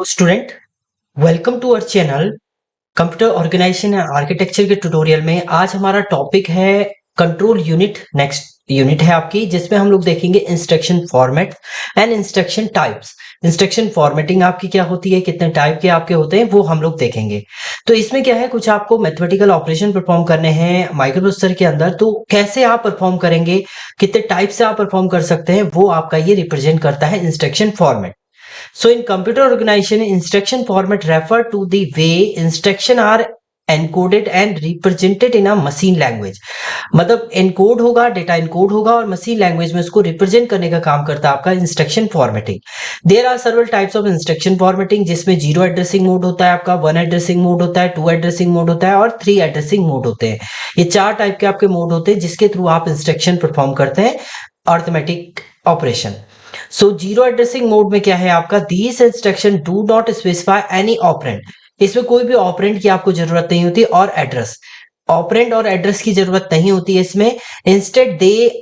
Student, welcome to our channel. Computer organization and architecture के tutorial में आज हमारा टॉपिक है कंट्रोल यूनिट। नेक्स्ट यूनिट है आपकी, जिसमें हम लोग देखेंगे instruction format and instruction types. Instruction formatting आपकी क्या होती है, कितने टाइप के आपके होते हैं, वो हम लोग देखेंगे। तो इसमें क्या है, कुछ आपको मैथमेटिकल ऑपरेशन परफॉर्म करने हैं माइक्रो प्रोसेसर के अंदर। तो कैसे आप परफॉर्म करेंगे, कितने टाइप से आप परफॉर्म कर सकते हैं, वो आपका ये रिप्रेजेंट करता है instruction format. So in computer organization, instruction format refer to the way instruction are encoded and represented in a machine language। मतलब एनकोड होगा, डेटा एनकोड होगा और मशीन लैंग्वेज में उसको रिप्रेजेंट करने का काम करता है आपका instruction formatting. There are several types of instruction formatting, जिसमें जीरो एड्रेसिंग मोड होता है आपका, वन एड्रेसिंग मोड होता है, टू एड्रेसिंग मोड होता है और थ्री एड्रेसिंग मोड होते हैं। ये चार टाइप के आपके मोड होते हैं जिसके थ्रू आप इंस्ट्रक्शन परफॉर्म करते हैं arithmetic operation. So zero addressing mode में क्या है आपका, these instruction do not specify any operand. इसमें कोई भी ऑपरेंड की आपको जरूरत नहीं होती और एड्रेस, ऑपरेंड और एड्रेस की जरूरत नहीं होती है इसमें। Instead they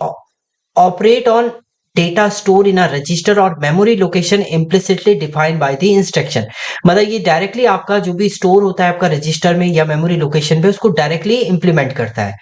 operate on data store in a register और memory location implicitly defined by the instruction. मतलब ये डायरेक्टली आपका जो भी स्टोर होता है आपका रजिस्टर में या मेमोरी लोकेशन पे, उसको डायरेक्टली इंप्लीमेंट करता है।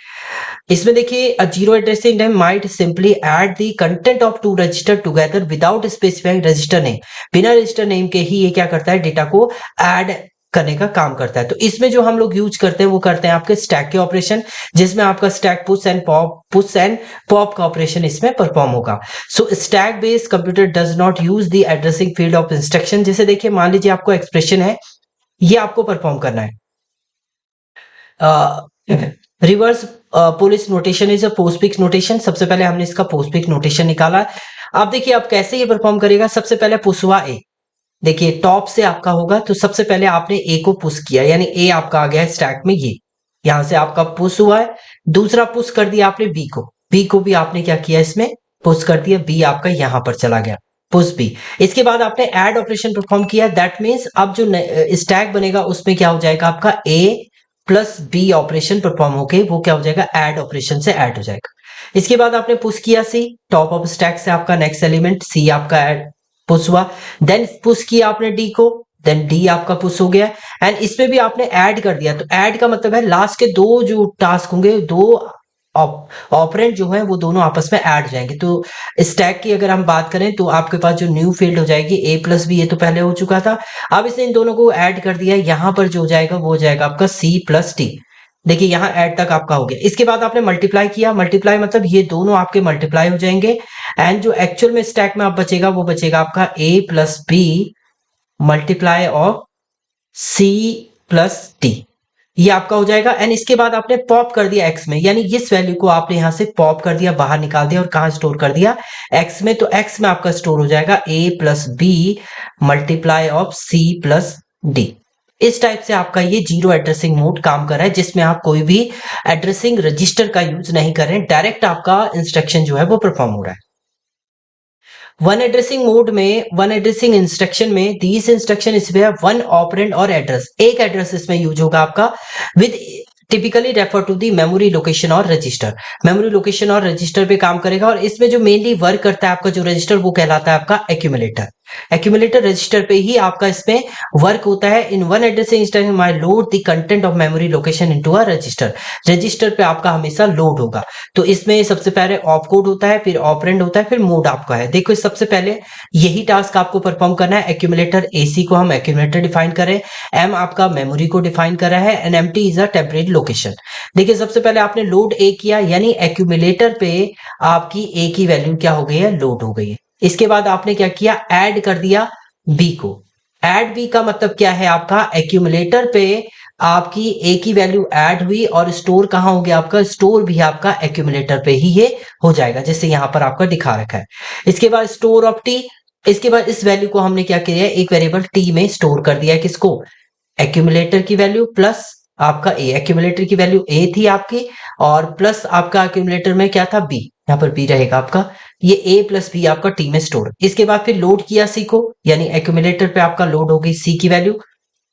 इसमें देखिए, a zero addressing name might simply add the content of two register together without specifying register name. बिना रजिस्टर नेम के ही ये क्या करता है, डेटा को ऐड करने का काम करता है। तो इसमें जो हम लोग यूज करते हैं वो करते हैं आपके स्टैक के ऑपरेशन, जिसमें आपका स्टैक पुश एंड पॉप का ऑपरेशन इसमें परफॉर्म होगा। सो stack based computer does not use the addressing field of instruction. जैसे देखिए, मान लीजिए आपको एक्सप्रेशन है, ये आपको परफॉर्म करना है। Reverse police notation is a postfix notation. सबसे पहले हमने इसका पोस्टफिक्स नोटेशन निकाला। अब देखिए अब कैसे ये परफॉर्म करेगा। सबसे पहले पुश हुआ ए, देखिए टॉप से आपका होगा, तो सबसे पहले आपने ए को पुश किया, यानी ए आपका आ गया है स्टैक में, ये यहां से आपका पुश हुआ है। दूसरा पुश कर दिया आपने बी को, बी को भी आपने क्या किया, इसमें पुश कर दिया, बी आपका यहां पर चला गया, पुश बी। इसके बाद आपने ऐड ऑपरेशन परफॉर्म किया, दैट मीन्स अब जो स्टैक बनेगा उसमें क्या हो जाएगा आपका, A plus B operation perform होके वो क्या हो जाएगा, ऐड ऑपरेशन से ऐड हो जाएगा। इसके बाद आपने पुश किया सी, टॉप ऑफ स्टैक से आपका नेक्स्ट एलिमेंट सी आपका ऐड पुश हुआ। देन पुश किया आपने डी को, देन डी आपका पुश हो गया एंड इसमें भी आपने ऐड कर दिया। तो ऐड का मतलब है लास्ट के दो जो टास्क होंगे, दो ऑपरेंड जो है वो दोनों आपस में ऐड हो जाएंगे। तो स्टैक की अगर हम बात करें तो आपके पास जो न्यू फील्ड हो जाएगी ए प्लस बी, ये तो पहले हो चुका था, अब इसने इन दोनों को ऐड कर दिया। यहां पर जो हो जाएगा वो हो जाएगा आपका सी प्लस टी। देखिए यहां ऐड तक आपका हो गया। इसके बाद आपने मल्टीप्लाई किया, मल्टीप्लाई मतलब ये दोनों आपके मल्टीप्लाई हो जाएंगे एंड जो एक्चुअल में स्टैक में आप बचेगा वो बचेगा आपका A plus B multiply of C plus T, ये आपका हो जाएगा। एंड इसके बाद आपने पॉप कर दिया एक्स में, यानी इस वैल्यू को आपने यहां से पॉप कर दिया, बाहर निकाल दिया और कहां स्टोर कर दिया, एक्स में। तो एक्स में आपका स्टोर हो जाएगा A plus B multiply of C plus D. इस टाइप से आपका ये जीरो एड्रेसिंग मोड काम कर रहा है, जिसमें आप कोई भी एड्रेसिंग रजिस्टर का यूज नहीं कर रहे हैं, डायरेक्ट आपका इंस्ट्रक्शन जो है वो परफॉर्म हो रहा है। वन एड्रेसिंग मोड में, वन एड्रेसिंग इंस्ट्रक्शन में दिस इंस्ट्रक्शन इसमें वन ऑपरेंड और एड्रेस, एक एड्रेस इसमें यूज होगा आपका, with typically refer to the memory location और रजिस्टर। मेमोरी लोकेशन और रजिस्टर पे काम करेगा और इसमें जो मेनली वर्क करता है आपका जो रजिस्टर, वो कहलाता है आपका एक्यूमुलेटर। एक्यूमुलेटर रजिस्टर पे ही आपका इसमें वर्क होता है। In one addressing instruction my load the content of memory location into a resistor. Register पे आपका हमेशा लोड होगा। तो इसमें सबसे पहले ऑप कोड होता है, फिर ऑपरेंड होता है, फिर मोड आपका है। देखो सबसे पहले यही टास्क आपको परफॉर्म करना है। एक्यूमुलेटर एसी को हम एक्यूमुलेटर डिफाइन करें, एम आपका मेमोरी को डिफाइन करा है and MT is a temporary location. देखिए सबसे पहले आपने लोड ए किया, यानी एक्यूमुलेटर पे आपकी ए की वैल्यू क्या हो गई है, लोड हो गई है। इसके बाद आपने क्या किया, ऐड कर दिया बी को। ऐड बी का मतलब क्या है, आपका एक्यूमुलेटर पे आपकी ए की वैल्यू ऐड हुई और स्टोर कहां हो गया, आपका स्टोर भी आपका एक्यूमुलेटर पे ही ये हो जाएगा, जैसे यहां पर आपका दिखा रखा है। इसके बाद स्टोर ऑफ टी, इसके बाद इस वैल्यू को हमने क्या किया है, एक वेरिएबल टी में स्टोर कर दिया है, किसको, एक्यूमुलेटर की वैल्यू प्लस आपका ए। एक्यूमुलेटर की वैल्यू ए थी आपकी और प्लस आपका एक्यूमुलेटर में क्या था, बी, यहाँ पर बी रहेगा आपका, ये ए प्लस बी आपका टी में स्टोर। इसके बाद फिर लोड किया सी को, यानी एक्यूमुलेटर पे आपका लोड हो गई सी की वैल्यू।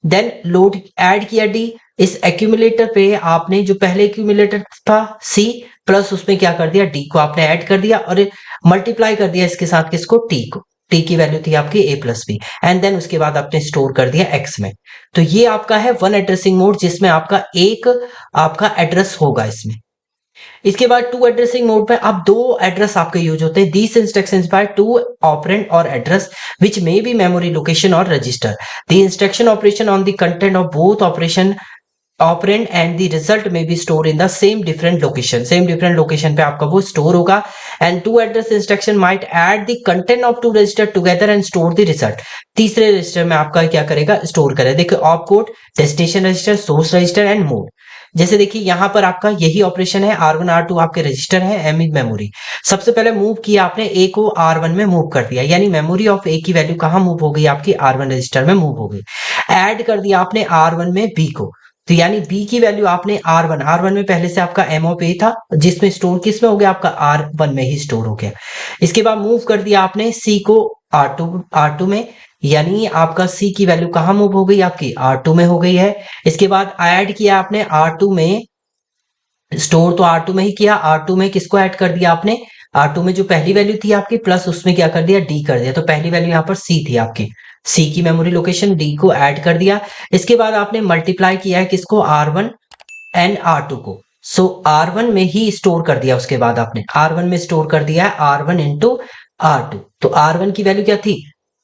देन लोड ऐड किया डी, इस एक्यूमुलेटर पे आपने जो पहले एक्यूमुलेटर था सी प्लस उसमें क्या कर दिया, डी को आपने ऐड कर दिया और मल्टीप्लाई कर दिया इसके साथ, किसको, टी को। टी की वैल्यू थी आपकी a plus B, and then उसके बाद आपने स्टोर कर दिया x में। तो ये आपका है वन एड्रेसिंग मोड, जिसमें आपका एक आपका एड्रेस होगा इसमें। इसके बाद टू एड्रेसिंग मोड पे अब दो एड्रेस आपके यूज होते हैं। दीस इंस्ट्रक्शंस बाय टू ऑपरेंड और address which may be memory location or register. The instruction operation on the content of both operand and the result may be stored in the same different location पे आपका वो store होगा। and two address instruction might add the content of two register together and store the result. तीसरे register में आपका क्या करेगा, store करेगा। देखिए op code, destination register, source register and mode. जैसे देखिए यहां पर आपका यही ऑपरेशन है, R1 R2 आपके रजिस्टर है, M इज मेमोरी। सबसे पहले मूव किया आपने A को R1 में मूव कर दिया, यानी मेमोरी ऑफ A की वैल्यू कहां मूव हो गई, आपकी R1 रजिस्टर में मूव हो गई। ऐड कर दिया आपने R1 में B को, तो यानी B की वैल्यू आपने R1 में पहले से आपका M ऑफ A था, जिसमें स्टोर किस में हो गया, आपका R1 में ही स्टोर हो गया। इसके बाद मूव कर दिया आपने C को R2 में, यानी आपका C की वैल्यू कहां मूव हो गई, आपकी R2 में हो गई है। इसके बाद ऐड किया आपने R2 में, स्टोर तो R2 में ही किया, R2 में किसको ऐड कर दिया आपने, R2 में जो पहली वैल्यू थी आपकी प्लस उसमें क्या कर दिया, D कर दिया। तो पहली वैल्यू यहाँ पर C थी आपकी, C की मेमोरी लोकेशन D को ऐड कर दिया। इसके बाद आपने मल्टीप्लाई किया है किसको, R1 एंड R2 को। सो R1 में ही स्टोर कर दिया, उसके बाद आपने R1 में स्टोर कर दिया है R1 इंटू R2। तो R1 की वैल्यू क्या थी,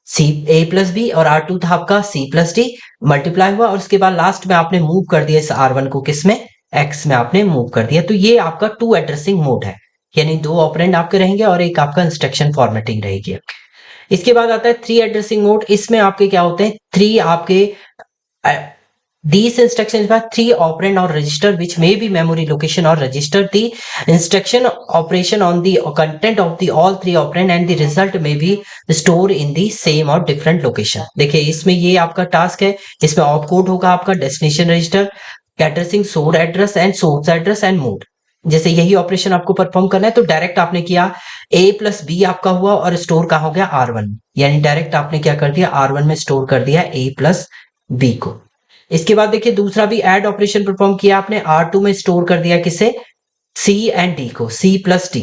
C A प्लस बी, और R2 था आपका C प्लस D, मल्टीप्लाई हुआ और उसके बाद लास्ट में आपने मूव कर दिया इस R1 को किसमें, X में आपने मूव कर दिया। तो ये आपका टू एड्रेसिंग मोड है, यानी दो ऑपरेंड आपके रहेंगे और एक आपका इंस्ट्रक्शन फॉर्मेटिंग रहेगी। इसके बाद आता है थ्री एड्रेसिंग मोड। इसमें आपके क्या होते हैं, थ्री आपके these instructions by three operand or register which may be memory location or register. The instruction operation on the content of the all three operand and the result may be stored in the same or different location. देखिए इसमें ये आपका task है, इसमें op code होगा आपका, destination register, addressing source address and source address and mode. जैसे यही ऑपरेशन आपको परफॉर्म करना है, तो डायरेक्ट आपने किया A प्लस बी आपका हुआ और स्टोर कहाँ हो गया, R1, यानी डायरेक्ट आपने क्या कर दिया, R1 में स्टोर कर दिया A प्लस बी को। इसके बाद देखिए दूसरा भी ऐड ऑपरेशन परफॉर्म किया आपने, R2 में स्टोर कर दिया किसे, C एंड D को, C प्लस D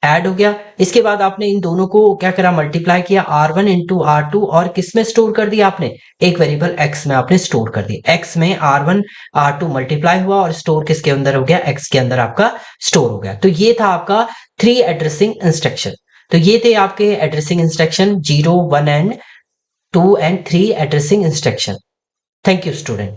ऐड हो गया। इसके बाद आपने इन दोनों को क्या करा, मल्टीप्लाई किया R1 इंटू R2, और किस में स्टोर कर दिया आपने, एक वेरिएबल X में आपने स्टोर कर दिया। X में R1 R2 मल्टीप्लाई हुआ और स्टोर किसके अंदर हो गया, X के अंदर आपका स्टोर हो गया। तो ये था आपका थ्री एड्रेसिंग इंस्ट्रक्शन। तो ये थे आपके addressing instruction 0, 1 and 2 and 3 addressing instruction. Thank you, student.